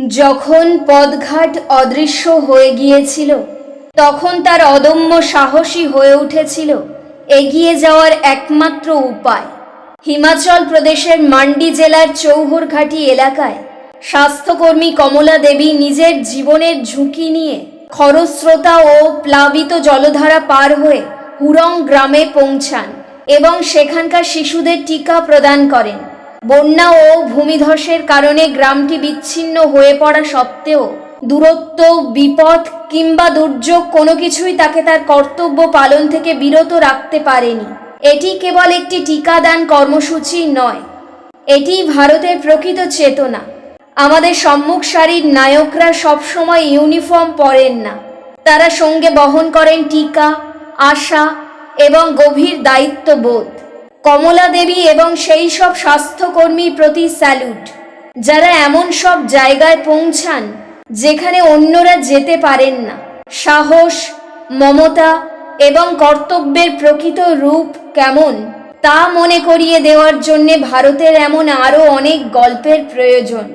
যখন পথঘাট অদৃশ্য হয়ে গিয়েছিল, তখন তার অদম্য সাহসী হয়ে উঠেছিল এগিয়ে যাওয়ার একমাত্র উপায়। হিমাচল প্রদেশের মান্ডি জেলার চৌহরঘাটি এলাকায় স্বাস্থ্যকর্মী কমলা দেবী নিজের জীবনের ঝুঁকি নিয়ে খরস্রোতা ও প্লাবিত জলধারা পার হয়ে হুরং গ্রামে পৌঁছান এবং সেখানকার শিশুদের টিকা প্রদান করেন। বন্যা ও ভূমিধসের কারণে গ্রামটি বিচ্ছিন্ন হয়ে পড়া সত্ত্বেও দূরত্ব, বিপদ কিংবা দুর্যোগ কোনো কিছুই তাকে তার কর্তব্য পালন থেকে বিরত রাখতে পারেনি। এটি কেবল একটি টিকাদান কর্মসূচি নয়, এটি ভারতের প্রকৃত চেতনা। আমাদের সম্মুখ সারির নায়করা সবসময় ইউনিফর্ম পরেন না, তারা সঙ্গে বহন করেন টিকা, আশা এবং গভীর দায়িত্ববোধ। কমলা দেবী এবং সেই সব স্বাস্থ্যকর্মীর প্রতি স্যালুট, যারা এমন সব জায়গায় পৌঁছান যেখানে অন্যরা যেতে পারেন না। সাহস, মমতা এবং কর্তব্যের প্রকৃত রূপ কেমন তা মনে করিয়ে দেওয়ার জন্যে ভারতের এমন আরও অনেক গল্পের প্রয়োজন।